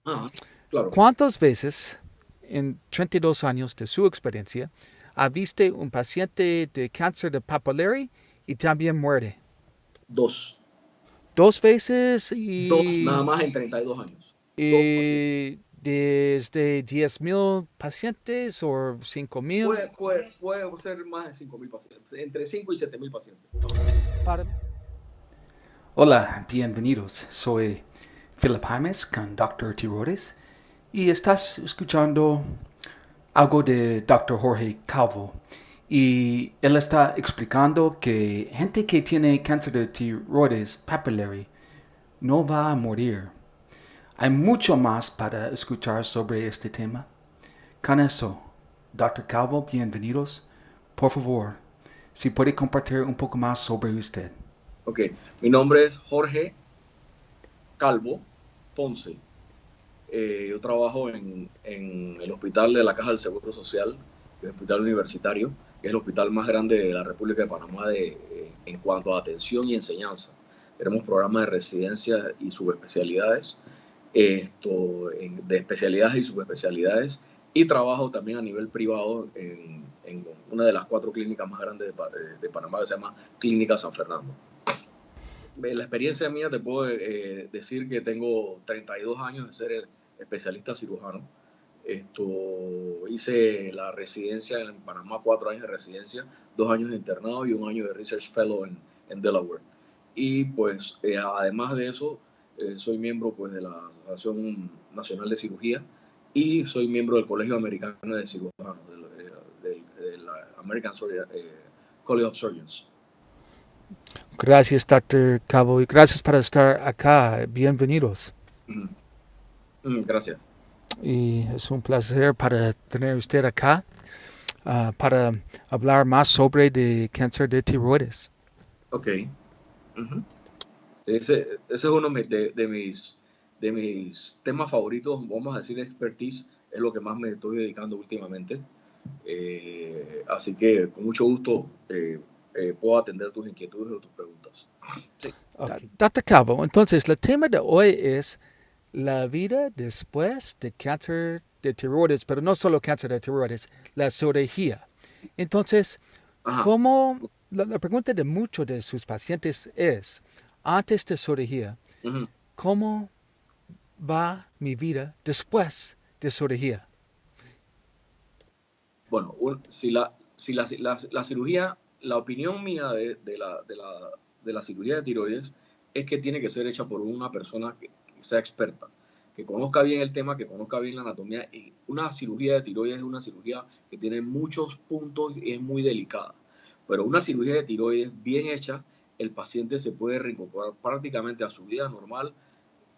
Ah, claro. ¿Cuántas veces en 32 años de su experiencia ha visto un paciente de cáncer de papilari y también muere? Dos. Dos veces Dos, nada más en 32 años. Dos pacientes. y desde 10,000 pacientes o 5,000. Puede ser más de 5.000 pacientes. Entre 5 y 7.000 pacientes. Más o menos. Para... Hola, bienvenidos. Soy Philip James con Dr. Tiroides y estás escuchando algo de Dr. Jorge Calvo. Y él está explicando que gente que tiene cáncer de tiroides papillary no va a morir. Hay mucho más para escuchar sobre este tema. Con eso, Dr. Calvo, bienvenidos. Por favor, si puede compartir un poco más sobre usted. Ok, mi nombre es Jorge Calvo Ponce. Yo trabajo en el hospital de la Caja del Seguro Social, el hospital universitario, que es el hospital más grande de la República de Panamá en cuanto a atención y enseñanza. Tenemos programas de residencia y subespecialidades, de especialidades y subespecialidades, y trabajo también a nivel privado en una de las 4 clínicas más grandes de Panamá, que se llama Clínica San Fernando. La experiencia mía te puedo decir que tengo 32 años de ser especialista cirujano. Hice la residencia en Panamá, 4 años de residencia, 2 años de internado y un año de Research Fellow en Delaware. Y pues además de eso, soy miembro pues de la Asociación Nacional de Cirugía y soy miembro del Colegio Americano de Cirujanos, del American College of Surgeons. Gracias, Dr. Cabo, y gracias por estar acá. Bienvenidos. Gracias. Y es un placer para tener usted acá para hablar más sobre el cáncer de tiroides. Ok. Uh-huh. Ese es uno de mis temas favoritos, vamos a decir expertise, es lo que más me estoy dedicando últimamente. Así que con mucho gusto puedo atender tus inquietudes o tus preguntas. Sí. Okay. Dr. Cabo, entonces el tema de hoy es la vida después de cáncer de tiroides, pero no solo cáncer de tiroides, la cirugía. Entonces, Ajá. ¿cómo? La pregunta de muchos de sus pacientes es, antes de cirugía, Uh-huh. ¿cómo va mi vida después de cirugía? Bueno, si la cirugía, la opinión mía de la cirugía de tiroides es que tiene que ser hecha por una persona que sea experta, que conozca bien el tema, que conozca bien la anatomía. Y una cirugía de tiroides es una cirugía que tiene muchos puntos y es muy delicada. Pero una cirugía de tiroides bien hecha, el paciente se puede reincorporar prácticamente a su vida normal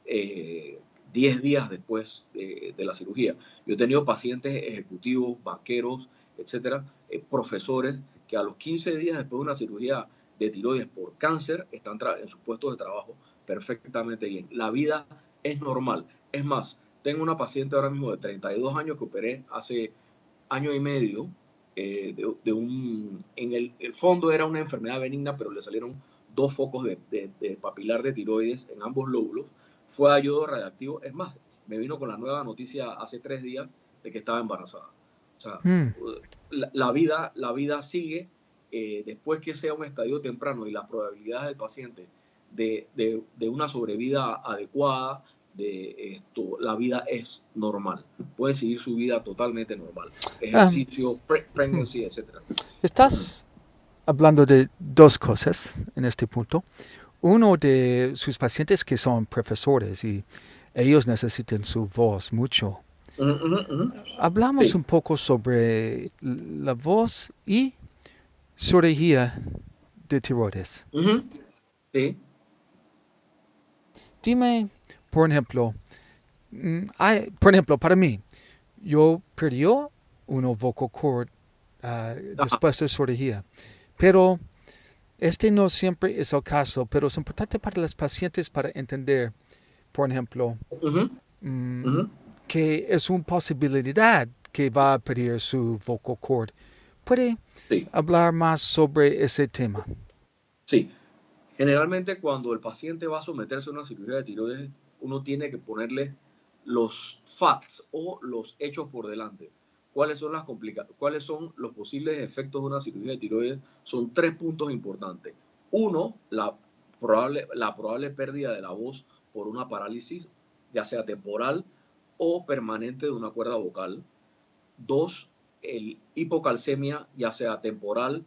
eh, 10 días después de la cirugía. Yo he tenido pacientes ejecutivos, banqueros, etcétera, profesores, que a los 15 días después de una cirugía de tiroides por cáncer están en sus puestos de trabajo perfectamente bien. La vida es normal. Es más, tengo una paciente ahora mismo de 32 años que operé hace año y medio. En el fondo era una enfermedad benigna, pero le salieron 2 focos de papilar de tiroides en ambos lóbulos. Fue a yodo radiactivo. Es más, me vino con la nueva noticia hace 3 días de que estaba embarazada. O sea, Hmm. la vida sigue después que sea un estadio temprano, y las probabilidades del paciente de una sobrevida adecuada, la vida es normal. Puede seguir su vida totalmente normal. Um, Ejercicio, pregnancy, etcétera. Uh-huh. Estás hablando de dos cosas en este punto. Uno de sus pacientes que son profesores y ellos necesitan su voz mucho. Uh-huh, uh-huh, uh-huh. Hablamos Sí. un poco sobre la voz y cirugía de tiroides. Uh-huh. Sí. Dime, por ejemplo, por ejemplo, para mí, yo perdió uno vocal cord Ajá. después de cirugía, pero este no siempre es el caso, pero es importante para los pacientes para entender, por ejemplo, Uh-huh, mm, uh-huh. que es una posibilidad que va a perder su vocal cord. ¿Puede Sí. hablar más sobre ese tema? Sí. Generalmente cuando el paciente va a someterse a una cirugía de tiroides, uno tiene que ponerle los facts o los hechos por delante. ¿Cuáles son los posibles efectos de una cirugía de tiroides? Son 3 puntos importantes. Uno, probable pérdida de la voz por una parálisis, ya sea temporal o permanente de una cuerda vocal. Dos, el hipocalcemia, ya sea temporal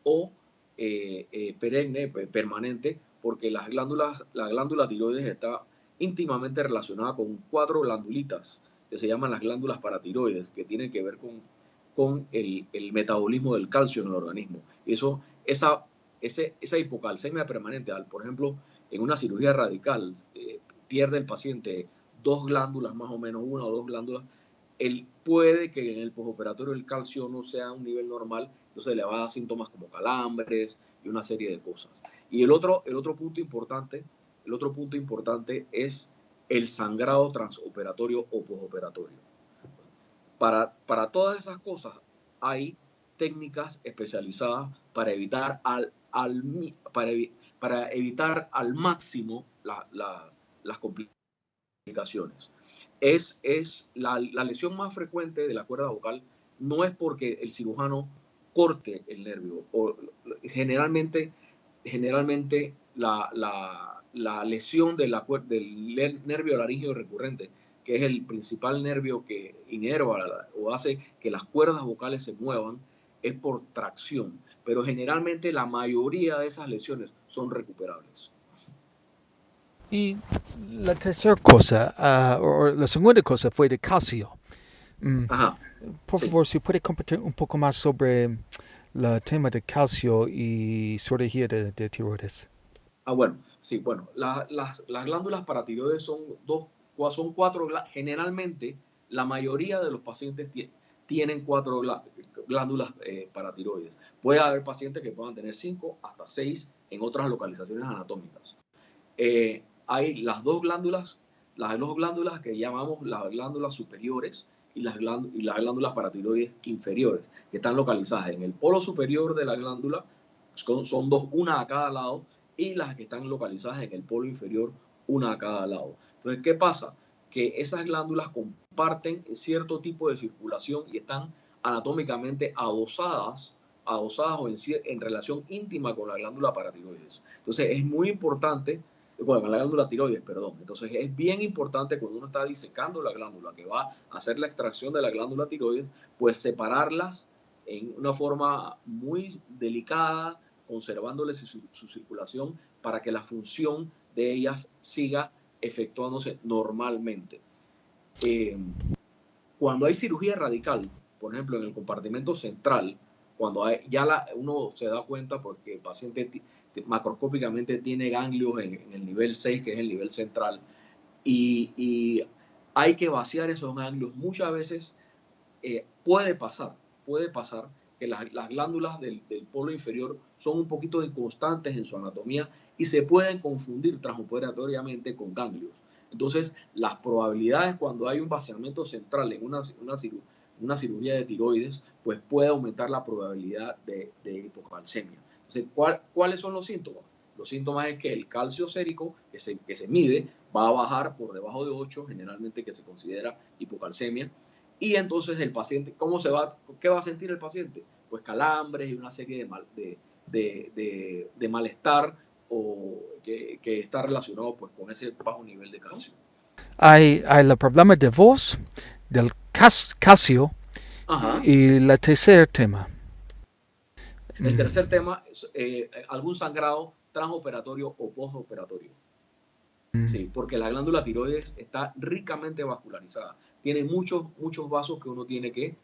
o perenne, permanente, porque la glándula tiroides está íntimamente relacionada con 4 glandulitas que se llaman las glándulas paratiroides, que tienen que ver con el metabolismo del calcio en el organismo. Esa hipocalcemia permanente, por ejemplo, en una cirugía radical, pierde el paciente 2 glándulas más o menos, 1 o 2 glándulas, puede que en el postoperatorio el calcio no sea a un nivel normal, entonces le va a dar síntomas como calambres y una serie de cosas. Y el otro punto importante es el sangrado transoperatorio o postoperatorio. Para todas esas cosas hay técnicas especializadas para evitar al máximo las complicaciones. La lesión más frecuente de la cuerda vocal no es porque el cirujano corte el nervio. Generalmente la lesión del nervio laríngeo recurrente, que es el principal nervio que inerva o hace que las cuerdas vocales se muevan, es por tracción. Pero generalmente la mayoría de esas lesiones son recuperables. Y la tercera cosa, o la segunda cosa fue de calcio. Ajá. Por favor, si puede compartir un poco más sobre el tema de calcio y cirugía de tiroides. Bueno, sí, bueno, las glándulas paratiroides son 4, generalmente la mayoría de los pacientes tienen 4 glándulas paratiroides. Puede haber pacientes que puedan tener 5 hasta 6 en otras localizaciones anatómicas. Hay las dos glándulas que llamamos las glándulas superiores y las glándulas paratiroides inferiores, que están localizadas en el polo superior de la glándula, son 2, una a cada lado, y las que están localizadas en el polo inferior, una a cada lado. Entonces, ¿qué pasa? Que esas glándulas comparten cierto tipo de circulación y están anatómicamente adosadas o en relación íntima con la glándula paratiroides. Entonces, es muy importante, con la glándula tiroides, perdón. Entonces, es bien importante cuando uno está disecando la glándula, que va a hacer la extracción de la glándula tiroides, pues separarlas en una forma muy delicada, conservándoles su circulación para que la función de ellas siga efectuándose normalmente. Cuando hay cirugía radical, por ejemplo, en el compartimento central, cuando uno se da cuenta porque el paciente macroscópicamente tiene ganglios en el nivel 6, que es el nivel central, y hay que vaciar esos ganglios. Muchas veces puede pasar que las glándulas del polo inferior son un poquito inconstantes en su anatomía y se pueden confundir transoperatoriamente con ganglios. Entonces, las probabilidades cuando hay un vaciamiento central en una cirugía de tiroides, pues puede aumentar la probabilidad de hipocalcemia. Entonces, ¿cuáles son los síntomas? Los síntomas es que el calcio sérico que se mide va a bajar por debajo de 8, generalmente, que se considera hipocalcemia. Y entonces el paciente, ¿qué va a sentir el paciente? Pues calambres y una serie de malestar o que está relacionado pues con ese bajo nivel de calcio. Hay el problema de voz, del calcio. Ajá. Y el tercer tema. El tercer tema es algún sangrado transoperatorio o postoperatorio. Sí, porque la glándula tiroides está ricamente vascularizada. Tiene muchos vasos que uno tiene que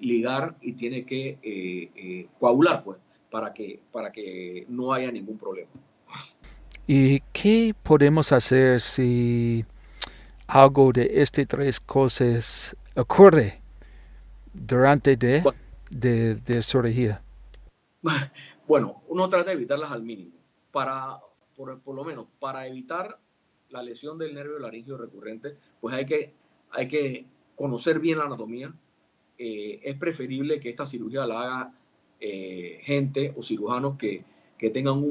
ligar y tiene que coagular, pues, para que no haya ningún problema. ¿Y qué podemos hacer si algo de estas 3 cosas ocurre durante de cirugía? Bueno, uno trata de evitarlas al mínimo. Por lo menos, para evitar la lesión del nervio laríngeo recurrente, pues hay que conocer bien la anatomía. Es preferible que esta cirugía la haga gente o cirujanos que tengan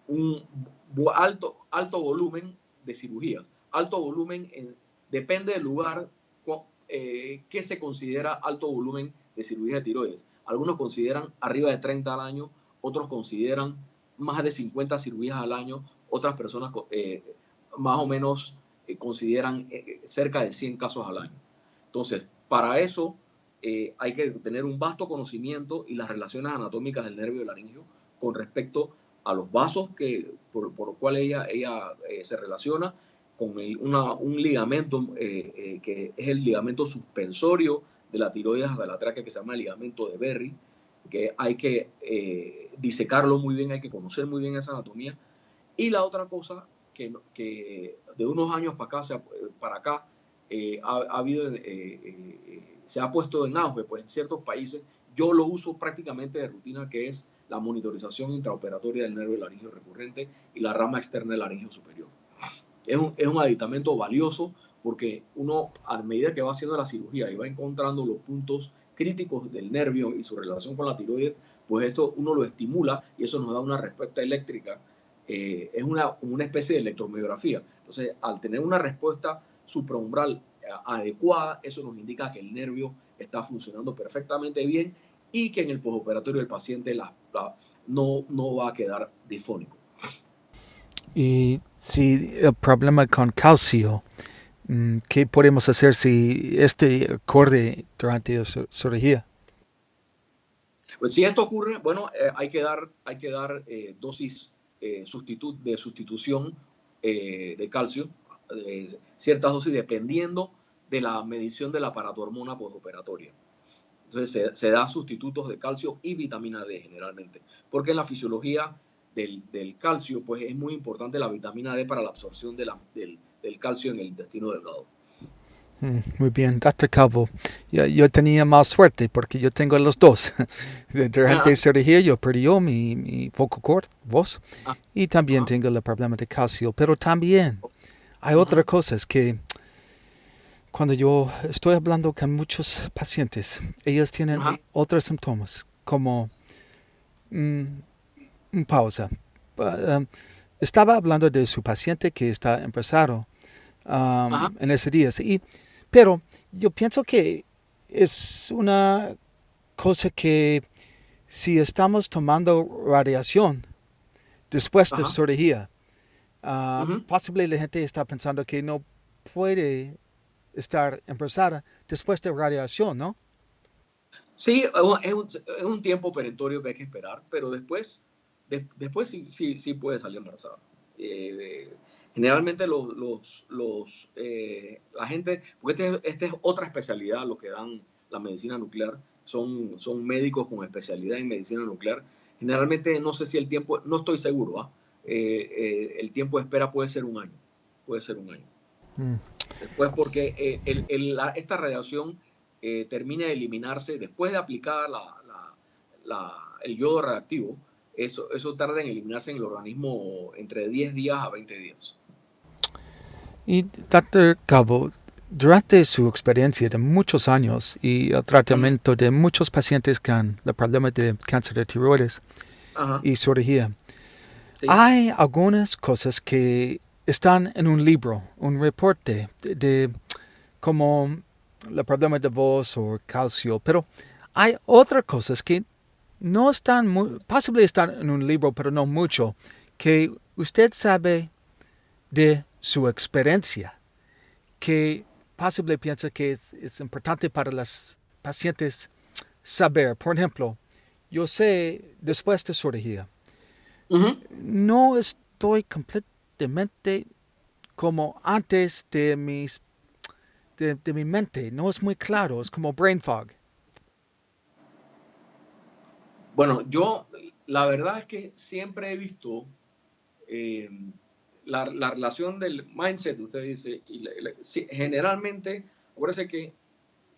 un alto volumen de cirugías, alto volumen depende del lugar que se considera alto volumen de cirugía de tiroides. Algunos consideran arriba de 30 al año, otros consideran más de 50 cirugías al año, otras personas más o menos consideran cerca de 100 casos al año. Entonces, para eso hay que tener un vasto conocimiento y las relaciones anatómicas del nervio laringio con respecto a los vasos por los cuales ella se relaciona, con un ligamento que es el ligamento suspensorio de la tiroides hasta la tráquea, que se llama el ligamento de Berry, que hay que disecarlo muy bien, hay que conocer muy bien esa anatomía. Y la otra cosa que de unos años para acá se ha puesto en auge, pues en ciertos países, yo lo uso prácticamente de rutina, que es la monitorización intraoperatoria del nervio laringio recurrente y la rama externa del laringio superior. Es un aditamento valioso porque uno, a medida que va haciendo la cirugía y va encontrando los puntos críticos del nervio y su relación con la tiroides, pues esto uno lo estimula y eso nos da una respuesta eléctrica. Es una especie de electromiografía. Entonces, al tener una respuesta supraumbral adecuada, eso nos indica que el nervio está funcionando perfectamente bien y que en el postoperatorio el paciente no va a quedar disfónico. Y si el problema con calcio, ¿qué podemos hacer si este ocurre durante la cirugía? Pues si esto ocurre, bueno, hay que dar dosis de sustitución de calcio, ciertas dosis dependiendo de la medición de la paratormona postoperatoria. Entonces se da sustitutos de calcio y vitamina D generalmente, porque en la fisiología del calcio, pues es muy importante la vitamina D para la absorción del calcio en el intestino delgado. Muy bien, Dr. Calvo. Yo tenía más suerte porque yo tengo los dos. Durante la cirugía yo perdí mi vocal cord, voz, y también tengo el problema de calcio. Pero también hay otras cosas que cuando yo estoy hablando con muchos pacientes, ellos tienen otros síntomas como pausa. Estaba hablando de su paciente que está empresario en ese día. Pero yo pienso que es una cosa que si estamos tomando radiación después de cirugía, posiblemente la gente está pensando que no puede estar embarazada después de radiación, ¿no? Sí, es un tiempo perentorio que hay que esperar, pero después sí puede salir embarazada. Generalmente la gente, porque esta es otra especialidad, lo que dan la medicina nuclear, son médicos con especialidad en medicina nuclear. Generalmente no sé si el tiempo, no estoy seguro, el tiempo de espera puede ser un año, Después porque esta radiación termina de eliminarse, después de aplicada el yodo radioactivo, eso tarda en eliminarse en el organismo entre 10 días a 20 días. Y Dr. Calvo, durante su experiencia de muchos años y el tratamiento de muchos pacientes con el problema de cáncer de tiroides y cirugía, hay algunas cosas que están en un libro, un reporte de como el problema de voz o calcio, pero hay otras cosas que no están, posiblemente están en un libro, pero no mucho, que usted sabe de su experiencia, que posiblemente piensa que es importante para los pacientes saber. Por ejemplo, yo sé, después de cirugía, no estoy completamente como antes de mi mente, no es muy claro, es como brain fog. Bueno, la verdad es que siempre he visto la relación del mindset, usted dice, generalmente, acuérdese que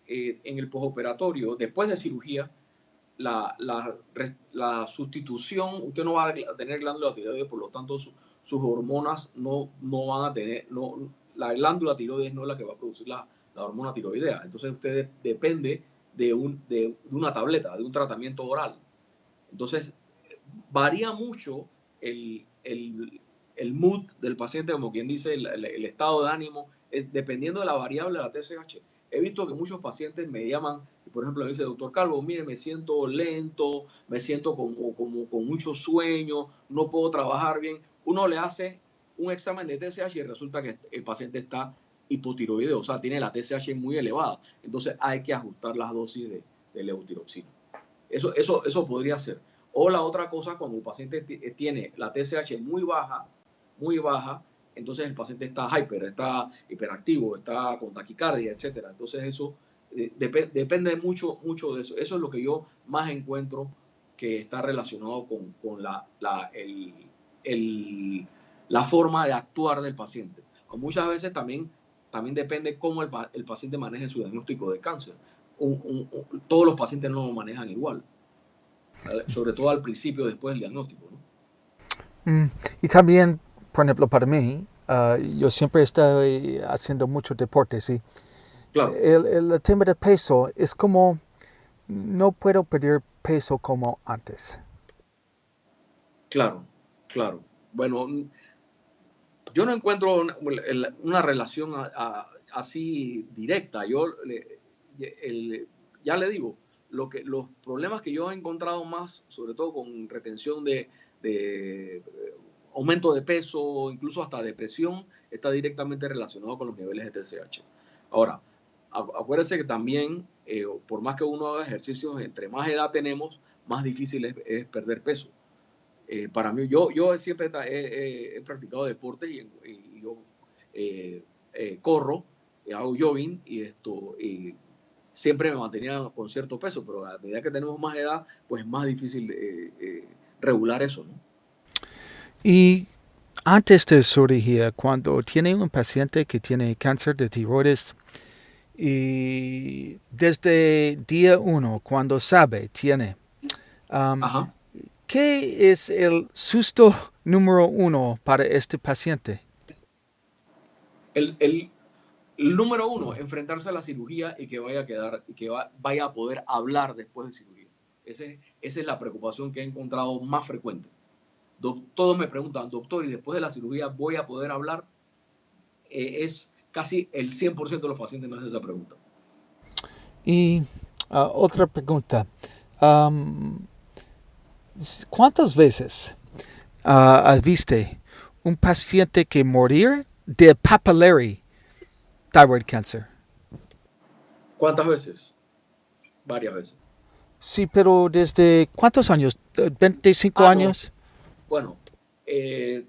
en el postoperatorio, después de cirugía, la sustitución, usted no va a tener glándula tiroides, por lo tanto sus hormonas no van a tener, la glándula tiroides no es la que va a producir la hormona tiroidea. Entonces usted depende de una tableta, de un tratamiento oral. Entonces varía mucho el mood del paciente, como quien dice, el estado de ánimo, dependiendo de la variable de la TSH. He visto que muchos pacientes me llaman, y por ejemplo, me dice, doctor Calvo, mire, me siento lento, me siento como con mucho sueño, no puedo trabajar bien. Uno le hace un examen de TSH y resulta que el paciente está hipotiroideo, o sea, tiene la TSH muy elevada. Entonces hay que ajustar las dosis de levotiroxina. Eso podría ser. O la otra cosa, cuando el paciente tiene la TSH muy baja, entonces el paciente está hiperactivo, está con taquicardia, etcétera. Entonces eso depende mucho de eso. Eso es lo que yo más encuentro que está relacionado con la forma de actuar del paciente. O muchas veces también depende cómo el paciente maneje su diagnóstico de cáncer. Todos los pacientes no lo manejan igual, sobre todo al principio, después del diagnóstico, ¿no? Y también, por ejemplo, para mí, yo siempre estoy haciendo mucho deporte, ¿sí? Claro. El tema de peso es como, no puedo perder peso como antes. Claro. Bueno, yo no encuentro una relación así directa. Ya le digo, los problemas que yo he encontrado más, sobre todo con retención de aumento de peso, incluso hasta depresión, está directamente relacionado con los niveles de TSH. Ahora, acuérdense que también, por más que uno haga ejercicios, entre más edad tenemos, más difícil es perder peso. Para mí, yo siempre he practicado deportes y yo corro, hago jogging y siempre me mantenía con cierto peso, pero a medida que tenemos más edad, pues es más difícil regular eso, ¿no? Y antes de cirugía, cuando tiene un paciente que tiene cáncer de tiroides y desde día 1, cuando sabe, tiene, um, Ajá. ¿qué es el susto número 1 para este paciente? El número uno, enfrentarse a la cirugía y que vaya a poder hablar después de cirugía. Esa es la preocupación que he encontrado más frecuente. Todos me preguntan, doctor, ¿y después de la cirugía voy a poder hablar? Es casi el 100% de los pacientes me hacen esa pregunta. Y otra pregunta. Um, ¿Cuántas veces has visto un paciente que morir de papillary thyroid cancer? ¿Cuántas veces? Varias veces. Sí, pero ¿desde cuántos años? ¿25 No. años? Bueno, eh,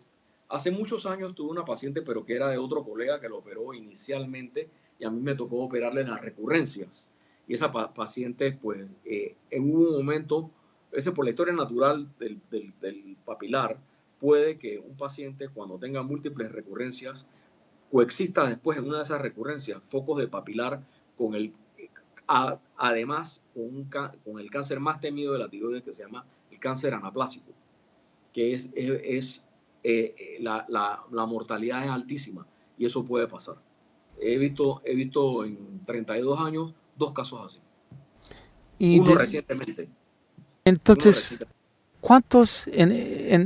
hace muchos años tuve una paciente, pero que era de otro colega que lo operó inicialmente y a mí me tocó operarle las recurrencias. Y esa paciente, pues, en un momento, ese por la historia natural del papilar, puede que un paciente cuando tenga múltiples recurrencias coexista después en una de esas recurrencias focos de papilar con además con el cáncer más temido de la tiroides que se llama el cáncer anaplásico, que la mortalidad es altísima y eso puede pasar. He visto en 32 años 2 casos así. Y Uno recientemente. entonces, ¿cuántos en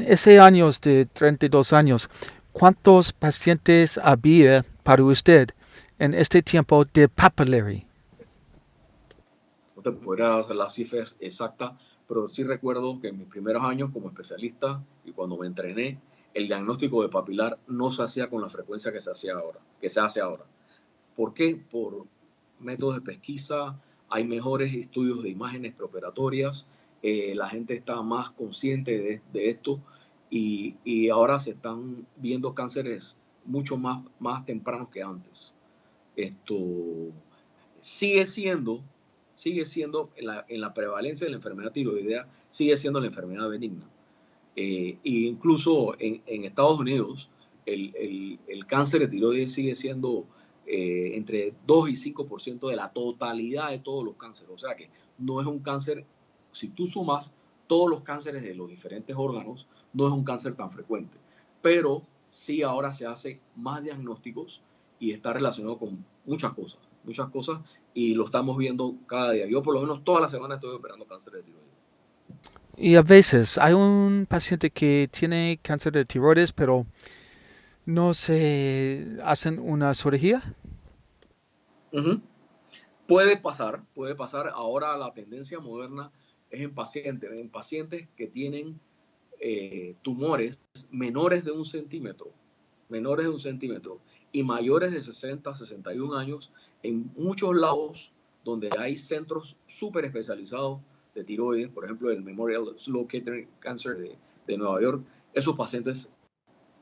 ese años de 32 años, cuántos pacientes había para usted en este tiempo de papillary? No te podría hacer las cifras exactas, pero sí recuerdo que en mis primeros años como especialista y cuando me entrené, el diagnóstico de papilar no se hacía con la frecuencia que se hace ahora. ¿Por qué? Por métodos de pesquisa, hay mejores estudios de imágenes preoperatorias, la gente está más consciente de esto y ahora se están viendo cánceres mucho más tempranos que antes. Esto sigue siendo, en la prevalencia de la enfermedad tiroidea, sigue siendo la enfermedad benigna. E incluso en Estados Unidos, el cáncer de tiroides sigue siendo entre 2 y 5% de la totalidad de todos los cánceres. O sea que no es un cáncer, si tú sumas todos los cánceres de los diferentes órganos, no es un cáncer tan frecuente. Pero sí ahora se hace más diagnósticos y está relacionado con muchas cosas, y lo estamos viendo cada día. Yo por lo menos toda la semana estoy operando cáncer de tiroides. Y a veces hay un paciente que tiene cáncer de tiroides, pero ¿No se hacen una cirugía? Ujú. Puede pasar. Ahora la tendencia moderna es en pacientes que tienen tumores menores de un centímetro y mayores de 60, 61 años, en muchos lados donde hay centros súper especializados de tiroides, por ejemplo el Memorial Sloan Kettering Cancer de Nueva York. Esos pacientes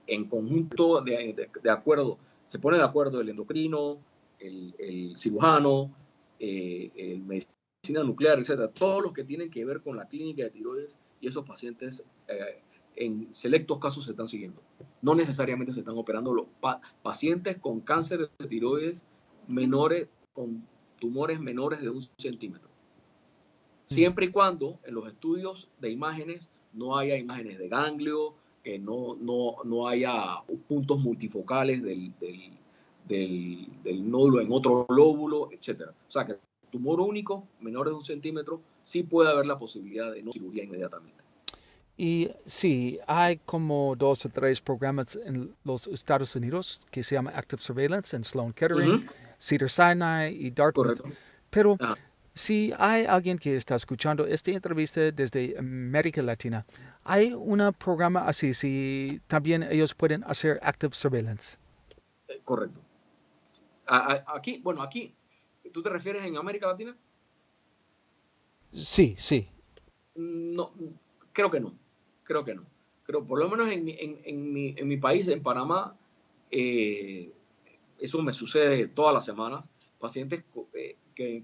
en conjunto, de acuerdo, se pone de acuerdo el endocrino, el cirujano, el medicina nuclear, etcétera, todos los que tienen que ver con la clínica de tiroides, y esos pacientes en selectos casos se están siguiendo. No necesariamente se están operando los pacientes con cáncer de tiroides menores, con tumores menores de un centímetro. Mm. Siempre y cuando en los estudios de imágenes no haya imágenes de ganglio, que no haya puntos multifocales del nódulo en otro lóbulo, etc. O sea, que tumor único, menores de un centímetro, sí puede haber la posibilidad de no cirugía inmediatamente. Y sí, hay como 2 o 3 programas en los Estados Unidos que se llama Active Surveillance en Sloan Kettering, Ujú. Cedars-Sinai y Dartmouth. Correcto. Pero Ajá. si hay alguien que está escuchando esta entrevista desde América Latina, ¿hay un programa así? Si también ellos pueden hacer Active Surveillance. Correcto. Aquí, bueno, aquí, ¿tú te refieres en América Latina? Sí, sí. No, creo que no. Creo que no. Creo, por lo menos en mi país, en Panamá, eh, eso me sucede todas las semanas. Pacientes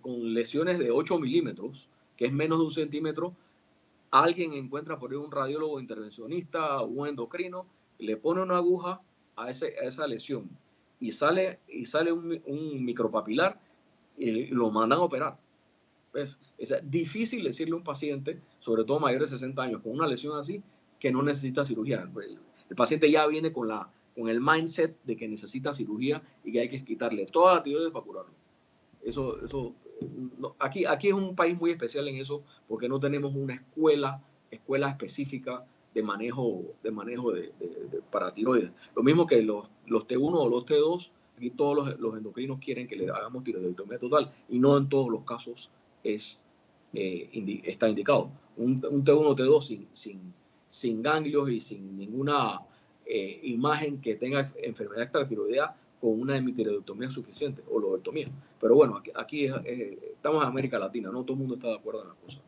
con lesiones de 8 milímetros, que es menos de un centímetro, alguien encuentra por ahí un radiólogo intervencionista o un endocrino, le pone una aguja a esa lesión y sale un micropapilar y lo mandan a operar. ¿Ves? Es difícil decirle a un paciente, sobre todo mayor de 60 años, con una lesión así, que no necesita cirugía. El paciente ya viene con el mindset de que necesita cirugía y que hay que quitarle toda la tiroides para curarlo. Eso no, aquí es un país muy especial en eso porque no tenemos una escuela específica de manejo para tiroides. Lo mismo que los T1 o los T2, aquí todos los endocrinos quieren que le hagamos tiroidectomía total y no en todos los casos es, está indicado. Un T1 o T2 sin ganglios y sin ninguna imagen que tenga enfermedad extratiroidea con una hemitiroidectomía suficiente o lobectomía. Pero bueno, aquí estamos en América Latina, no todo el mundo está de acuerdo en la cosa.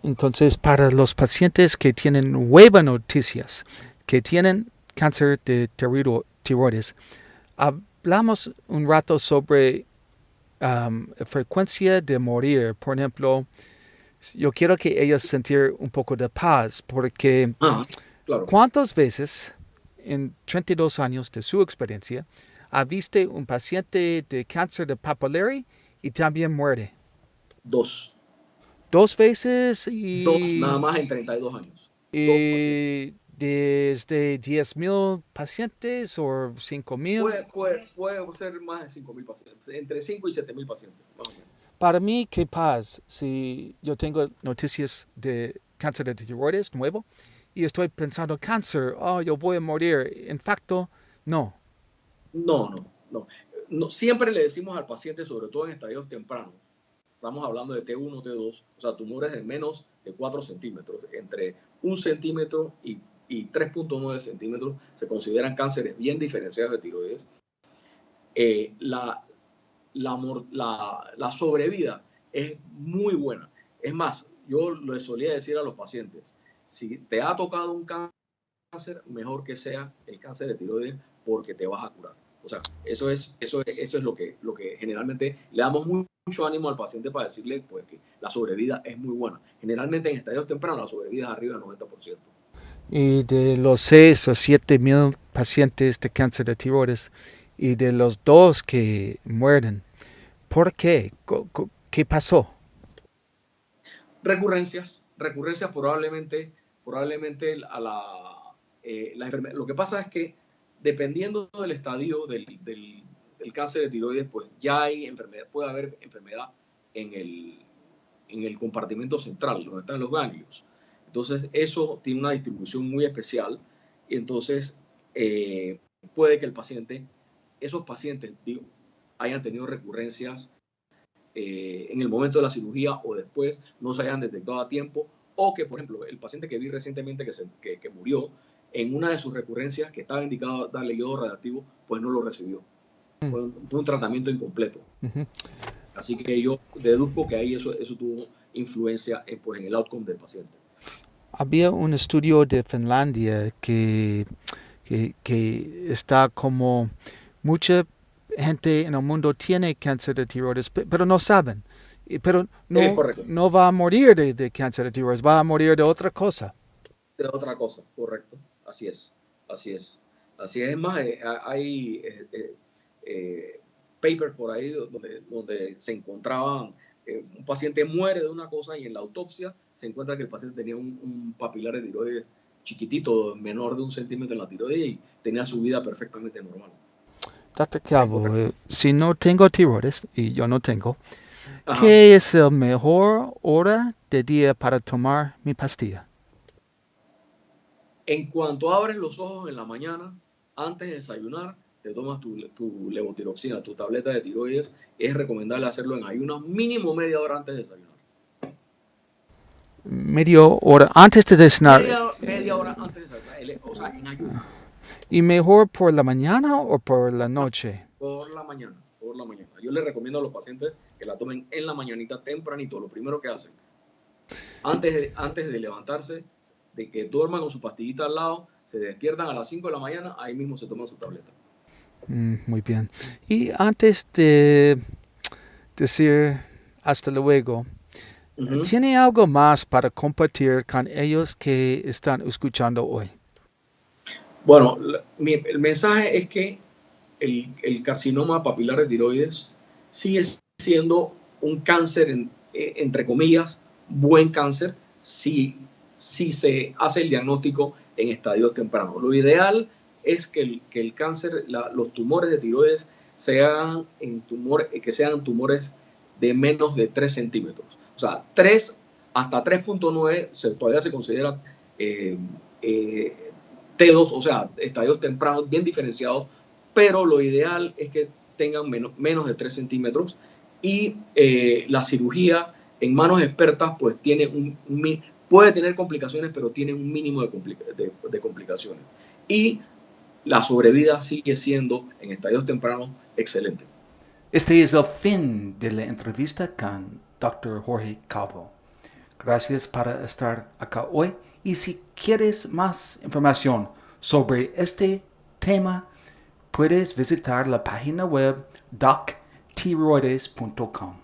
Entonces, para los pacientes que tienen nuevas noticias, que tienen cáncer de tiroides, hablamos un rato sobre frecuencia de morir. Por ejemplo, yo quiero que ellos sentir un poco de paz, porque Ah, claro. ¿cuántas veces en 32 años de su experiencia ha visto un paciente de cáncer de papilari y también muere? Dos. 2 veces Dos nada más en 32 años. Dos pacientes. y desde 10,000 pacientes o 5,000. Puede ser más de 5.000 pacientes, entre 5 y 7.000 pacientes, más o menos. Para mí, qué paz si yo tengo noticias de cáncer de tiroides nuevo y estoy pensando cáncer, oh, yo voy a morir. En facto, no. No, no, no. No, siempre le decimos al paciente, sobre todo en estadios tempranos, estamos hablando de T1, T2, o sea, tumores de menos de 4 centímetros, entre 1 centímetro y 3,9 centímetros, se consideran cánceres bien diferenciados de tiroides. Eh, la, la sobrevida es muy buena. Es más, yo le solía decir a los pacientes, si te ha tocado un cáncer, mejor que sea el cáncer de tiroides porque te vas a curar. O sea, eso es lo que generalmente le damos mucho ánimo al paciente para decirle pues, que la sobrevida es muy buena. Generalmente en estadios tempranos la sobrevida es arriba del 90%. Y de los 6 o 7,000 pacientes de cáncer de tiroides y de los 2 que mueren, ¿por qué? ¿Qué pasó? Recurrencias probablemente la enfermedad. Lo que pasa es que dependiendo del estadio del cáncer de tiroides, pues ya hay enfermedad, puede haber enfermedad en el compartimento central, donde están los ganglios. Entonces, eso tiene una distribución muy especial y entonces puede que esos pacientes, digo, hayan tenido recurrencias en el momento de la cirugía o después, no se hayan detectado a tiempo, o que, por ejemplo, el paciente que vi recientemente que murió, en una de sus recurrencias que estaba indicado darle iodo radiactivo, pues no lo recibió. Fue un tratamiento incompleto. Así que yo deduzco que ahí eso tuvo influencia pues, en el outcome del paciente. Había un estudio de Finlandia que está como mucha gente en el mundo tiene cáncer de tiroides, pero no saben. Pero no va a morir de cáncer de tiroides, va a morir de otra cosa. De otra cosa, correcto. Así es. Es más, hay papers por ahí donde se encontraban, un paciente muere de una cosa y en la autopsia se encuentra que el paciente tenía un papilar de tiroides chiquitito, menor de 1 centímetro en la tiroides y tenía su vida perfectamente normal. Dr. Calvo, si no tengo tiroides, y yo no tengo, ¿qué es la mejor hora de día para tomar mi pastilla? En cuanto abres los ojos en la mañana, antes de desayunar, te tomas tu levotiroxina, tu tableta de tiroides. Es recomendable hacerlo en ayunas, mínimo media hora antes de desayunar. Media hora antes de desayunar. Media hora antes de desayunar, o sea, en ayunas. ¿Y mejor por la mañana o por la noche? Por la mañana. Yo les recomiendo a los pacientes que la tomen en la mañanita tempranito, lo primero que hacen. Antes de levantarse, de que duerman con su pastillita al lado, se despiertan a las 5 de la mañana, ahí mismo se toman su tableta. Muy bien. Y antes de decir hasta luego, ¿tiene algo más para compartir con ellos que están escuchando hoy? Bueno, el mensaje es que el carcinoma papilar de tiroides sigue siendo un cáncer, entre comillas, buen cáncer, si se hace el diagnóstico en estadios tempranos. Lo ideal es que el cáncer, los tumores de tiroides sean tumores de menos de 3 centímetros. O sea, 3 hasta 3.9 todavía se considera T2, o sea, estadios tempranos bien diferenciados, pero lo ideal es que tengan menos de 3 centímetros y la cirugía en manos expertas pues puede tener complicaciones, pero tiene un mínimo de complicaciones. Y la sobrevida sigue siendo en estadios tempranos excelente. Este es el fin de la entrevista con Dr. Jorge Calvo. Gracias por estar acá hoy y si quieres más información sobre este tema, puedes visitar la página web doctiroides.com.